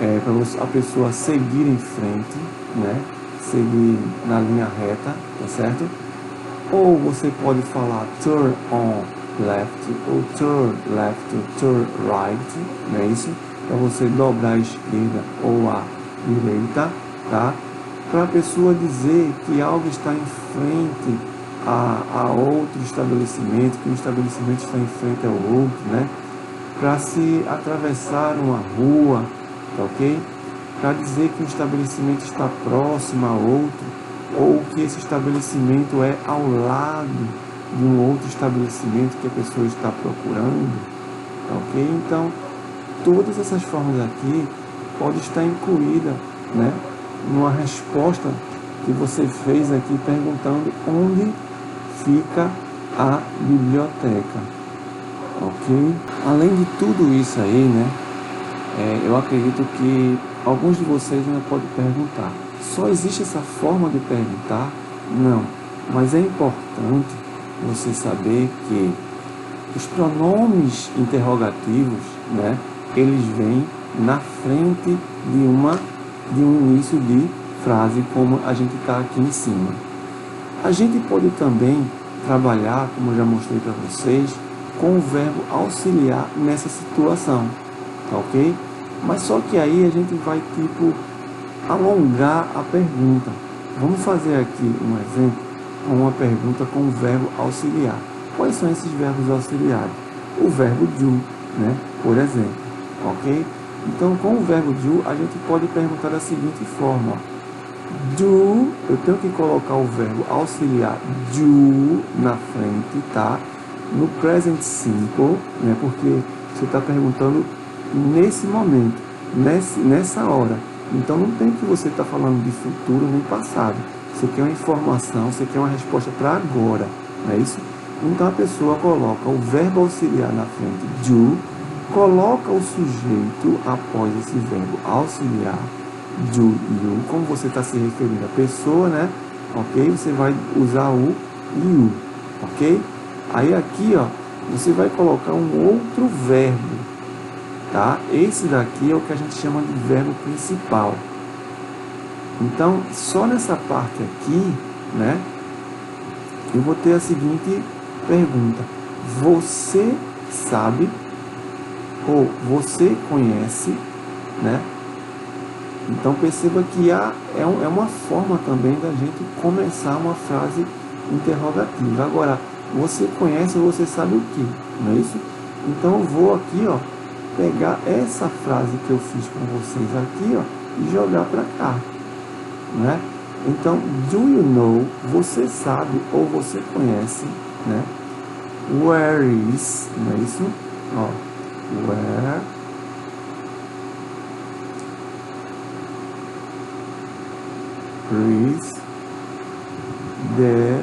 É para a pessoa seguir em frente, né? Seguir na linha reta, tá certo? Ou você pode falar turn on left, ou turn left, turn right, não é isso? Para você dobrar a esquerda ou a direita, tá? Para a pessoa dizer que algo está em frente a outro estabelecimento, que um estabelecimento está em frente ao outro, né? Para se atravessar uma rua, tá ok? Para dizer que um estabelecimento está próximo a outro, ou que esse estabelecimento é ao lado de um outro estabelecimento que a pessoa está procurando, tá ok? Então, todas essas formas aqui podem estar incluídas, né, numa resposta que você fez aqui perguntando onde fica a biblioteca, ok? Além de tudo isso aí, né, eu acredito que alguns de vocês ainda podem perguntar, só existe essa forma de perguntar? Não, mas é importante você saber que os pronomes interrogativos, né, eles vêm na frente de um início de frase, como a gente está aqui em cima. A gente pode também trabalhar, como eu já mostrei para vocês, com o verbo auxiliar nessa situação, tá ok? Mas só que aí a gente vai, tipo, alongar a pergunta. Vamos fazer aqui um exemplo com uma pergunta com o verbo auxiliar. Quais são esses verbos auxiliares? O verbo do, né, por exemplo, ok? Então, com o verbo do, a gente pode perguntar da seguinte forma, ó. Do, eu tenho que colocar o verbo auxiliar do na frente, tá? No present simple, né? Porque você está perguntando nesse momento, nessa hora. Então, não tem que você estar falando de futuro nem passado. Você quer uma informação, você quer uma resposta para agora, não é isso? Então, a pessoa coloca o verbo auxiliar na frente, do, coloca o sujeito após esse verbo auxiliar, do you, como você está se referindo à pessoa, né? Ok? Você vai usar o you, ok? Aí aqui, ó, você vai colocar um outro verbo, tá? Esse daqui é o que a gente chama de verbo principal. Então, só nessa parte aqui, né? Eu vou ter a seguinte pergunta: você sabe ou você conhece, né? Então perceba que é uma forma também da gente começar uma frase interrogativa. Agora, você conhece ou você sabe o que? Não é isso? Então eu vou aqui, ó, pegar essa frase que eu fiz com vocês aqui, ó, e jogar para cá, né? Então, do you know, você sabe ou você conhece, né? Where is, não é isso? Ó, where is the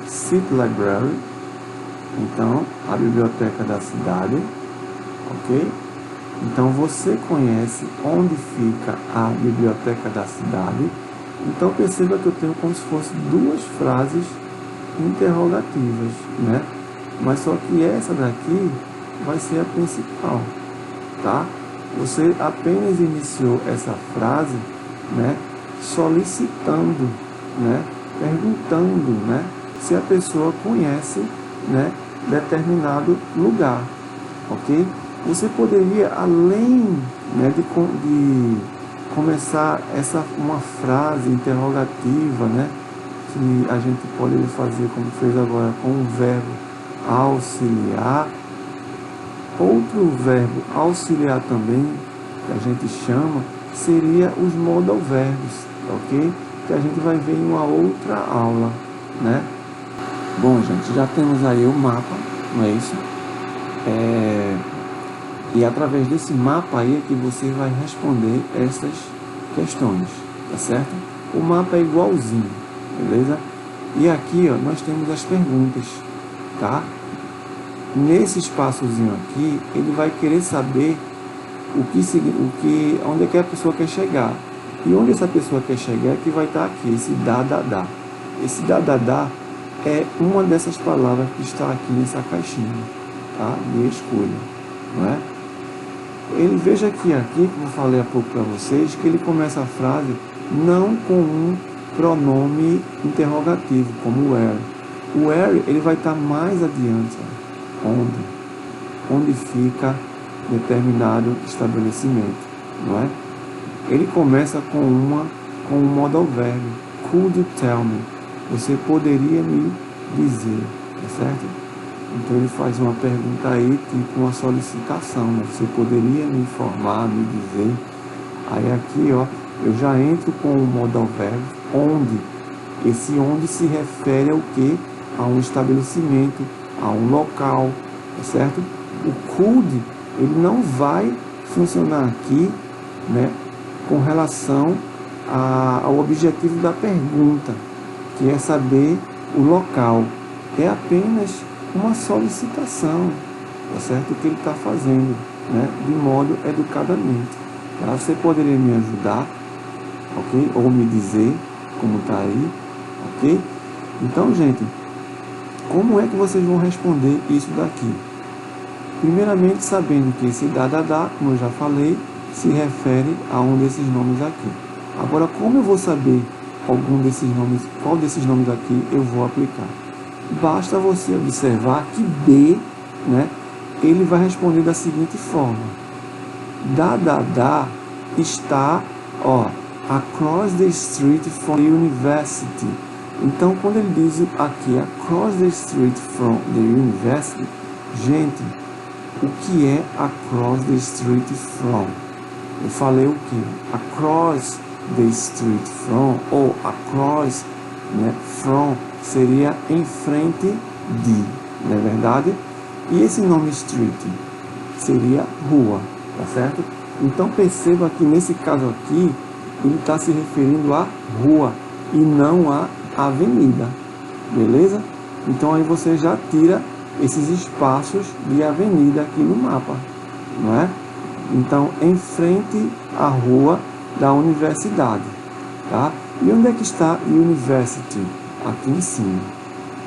city library? Então, a biblioteca da cidade, ok? Então, você conhece onde fica a biblioteca da cidade? Então, perceba que eu tenho como se fosse duas frases interrogativas, né? Mas só que essa daqui vai ser a principal, tá? Você apenas iniciou essa frase, né, solicitando, né, perguntando, né, se a pessoa conhece, né, determinado lugar, ok? Você poderia, além, né, de começar uma frase interrogativa, né, que a gente poderia fazer como fez agora com o verbo auxiliar. Outro verbo auxiliar também, que a gente chama, seria os modal verbos, ok? Que a gente vai ver em uma outra aula, né? Bom, gente, já temos aí o mapa, não é isso? E através desse mapa aí é que você vai responder essas questões, tá certo? O mapa é igualzinho, beleza? E aqui, ó, nós temos as perguntas, tá? Nesse espaçozinho aqui, ele vai querer saber onde é que a pessoa quer chegar. E onde essa pessoa quer chegar é que vai estar aqui, esse dá. Esse dá é uma dessas palavras que está aqui nessa caixinha, tá? De escolha, não é? Ele, veja que aqui, como eu falei há pouco para vocês, que ele começa a frase não com um pronome interrogativo, como where. O where, ele vai estar mais adiante, onde fica determinado estabelecimento, não é? Ele começa com um modal verb, could you tell me? Você poderia me dizer, tá certo? Então ele faz uma pergunta aí, tipo uma solicitação, né? Você poderia me informar, me dizer? Aí aqui, ó, eu já entro com o modal verb, onde. Esse onde se refere ao quê? A um estabelecimento, a um local, tá certo? O could, ele não vai funcionar aqui, né, com relação ao objetivo da pergunta, que é saber o local. É apenas uma solicitação, tá certo? O que ele está fazendo, né, de modo educadamente. Tá? Você poderia me ajudar, ok? Ou me dizer como está aí, ok? Então, gente, como é que vocês vão responder isso daqui? Primeiramente, sabendo que esse da, como eu já falei, se refere a um desses nomes aqui. Agora, como eu vou saber algum desses nomes, qual desses nomes aqui eu vou aplicar? Basta você observar que B, né, ele vai responder da seguinte forma. Da está, ó, across the street from the university. Então, quando ele diz aqui, across the street from the university, gente, o que é across the street from? Eu falei o que? Across the street from, ou across, né, from, seria em frente de, não é verdade? E esse nome street seria rua, tá certo? Então perceba que nesse caso aqui, ele está se referindo à rua e não à avenida, beleza? Então aí você já tira esses espaços de avenida aqui no mapa, não é? Então, em frente à rua da universidade, tá? E onde é que está university? Aqui em cima.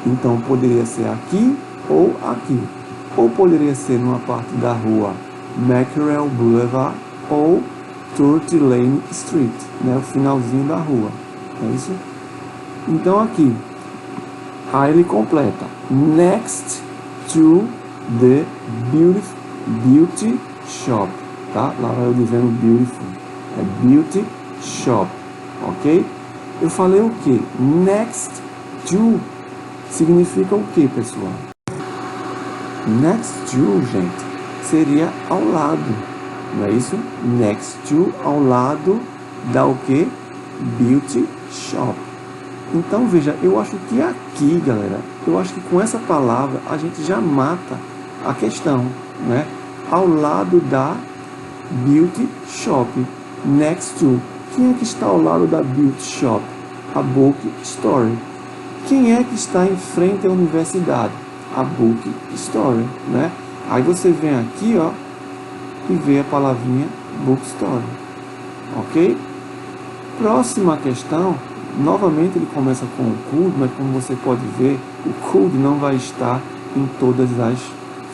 Então, poderia ser aqui ou aqui. Ou poderia ser numa parte da rua Mackerel Boulevard ou Turtle Lane Street, né? O finalzinho da rua, é isso? Então, aqui, aí ele completa. Next to the beauty shop. Tá? Lá vai eu dizendo beautiful. É beauty shop. Ok? Eu falei o que? Next to significa o que, pessoal? Next to, gente, seria ao lado. Não é isso? Next to, ao lado da o que? Beauty shop. Então, veja, eu acho que aqui, galera, eu acho que com essa palavra a gente já mata a questão, né? Ao lado da Beauty Shop, next to. Quem é que está ao lado da Beauty Shop? A Book Store. Quem é que está em frente à universidade? A Book Store, né? Aí você vem aqui, ó, e vê a palavrinha Bookstore, ok? Próxima questão, novamente ele começa com o could, mas como você pode ver, o could não vai estar em todas as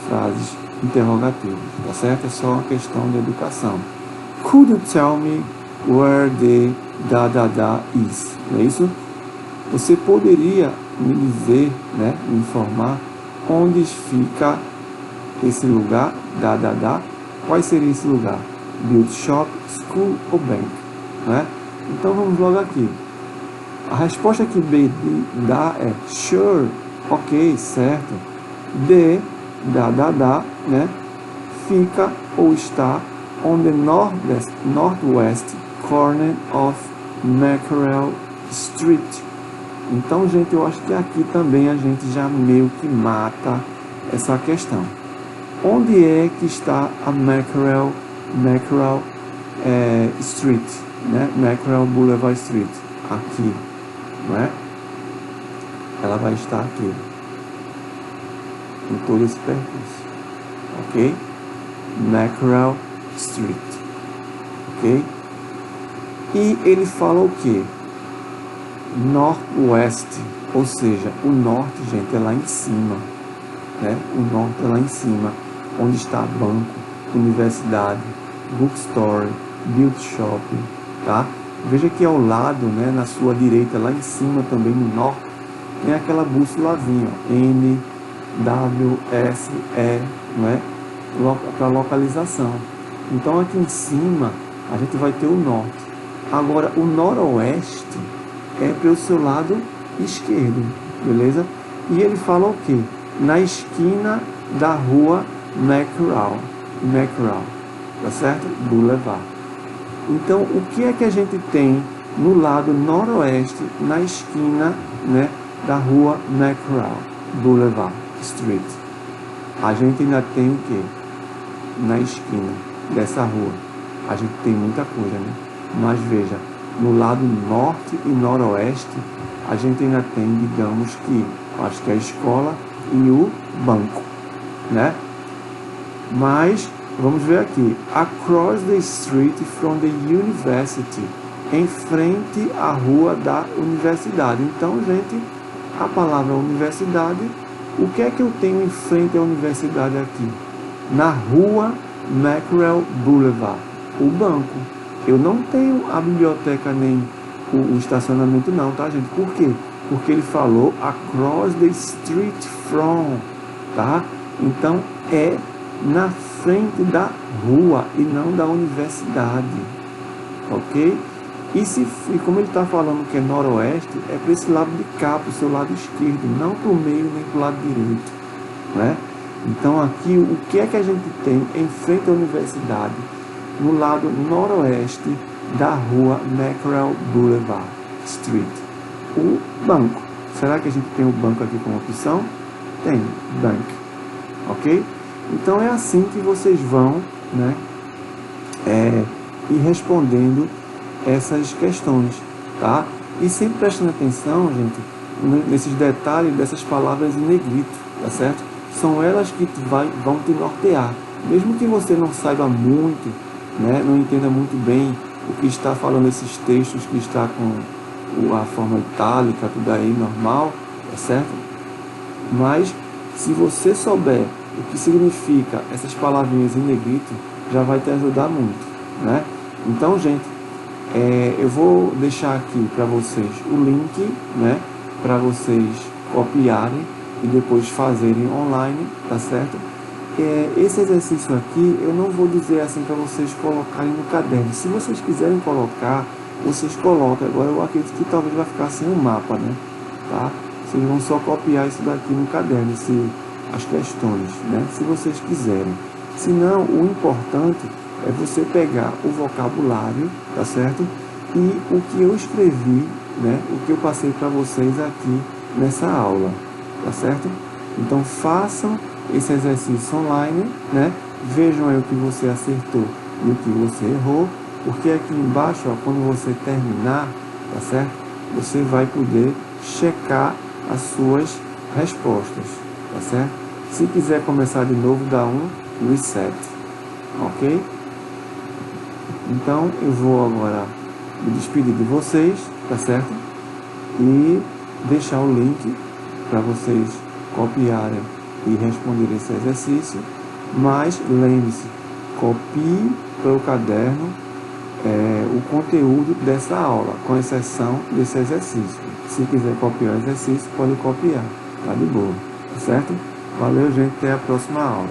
frases interrogativas, tá certo? É só uma questão de educação. Could you tell me where the da is? Não é isso? Você poderia me dizer, né, me informar onde fica esse lugar, da? Qual seria esse lugar? Beauty shop, school ou bank? Né? Então vamos logo aqui. A resposta que B dá é sure, ok, certo. D, da, né? Fica ou está on the northwest corner of Mackerel Street. Então, gente, eu acho que aqui também a gente já meio que mata essa questão. Onde é que está a Mackerel Street, né? Mackerel Boulevard Street? Aqui, não é? Ela vai estar aqui, em todo esse percurso, ok? Mackerel Street, ok? E ele fala o que? Northwest, ou seja, o norte, gente, é lá em cima, né? O norte é lá em cima, onde está banco, universidade, bookstore, beauty shop, tá? Veja que ao lado, né, na sua direita, lá em cima também no norte, tem aquela bússolazinha, ó, N, W, S, E, né? Para localização. Então aqui em cima a gente vai ter o norte. Agora o noroeste é para o seu lado esquerdo, beleza? E ele fala o quê? Na esquina da rua Mackerel, tá certo? Boulevard. Então o que é que a gente tem no lado noroeste, na esquina, né, da rua Mackerel Boulevard Street? A gente ainda tem o quê? Na esquina dessa rua a gente tem muita coisa, né? Mas veja, no lado norte e noroeste a gente ainda tem, digamos que, acho que a escola e o banco, né? Mas vamos ver aqui, across the street from the university, em frente à rua da universidade. Então, gente, a palavra universidade, o que é que eu tenho em frente à universidade aqui? Na rua Mackerel Boulevard, o banco. Eu não tenho a biblioteca nem o estacionamento não, tá, gente? Por quê? Porque ele falou across the street from, tá? Então, é na frente da rua e não da universidade, ok? E como ele está falando que é noroeste, é para esse lado de cá, para o seu lado esquerdo, não para o meio nem para o lado direito, né? Então aqui, o que é que a gente tem em frente à universidade? No lado noroeste da rua Mackerel Boulevard Street, o banco. Será que a gente tem o banco aqui como opção? Tem, bank, ok? Então é assim que vocês vão, né, ir respondendo essas questões, tá? E sempre prestando atenção, gente, nesses detalhes dessas palavras em negrito, tá certo? São elas que vão te nortear. Mesmo que você não saiba muito, né, não entenda muito bem o que está falando esses textos que está com a forma itálica, tudo aí normal, tá certo? Mas se você souber o que significa essas palavrinhas em negrito, já vai te ajudar muito, né? Então, gente, eu vou deixar aqui para vocês o link, né, para vocês copiarem e depois fazerem online, tá certo? Esse exercício aqui, eu não vou dizer assim para vocês colocarem no caderno. Se vocês quiserem colocar, vocês colocam. Agora eu acredito que talvez vai ficar sem um mapa, né? Tá? Vocês vão só copiar isso daqui no caderno, as questões, né? Se vocês quiserem. Se não, o importante é você pegar o vocabulário, tá certo? E o que eu escrevi, né? O que eu passei para vocês aqui nessa aula, tá certo? Então façam esse exercício online, né? Vejam aí o que você acertou e o que você errou, porque aqui embaixo, ó, quando você terminar, tá certo? Você vai poder checar as suas respostas, tá certo? Se quiser começar de novo, dá um reset, ok? Então eu vou agora me despedir de vocês, tá certo? E deixar o link para vocês copiarem e responder esse exercício, mas lembre-se, copie para o caderno o conteúdo dessa aula, com exceção desse exercício. Se quiser copiar o exercício, pode copiar, tá de boa, tá certo? Valeu, gente, até a próxima aula.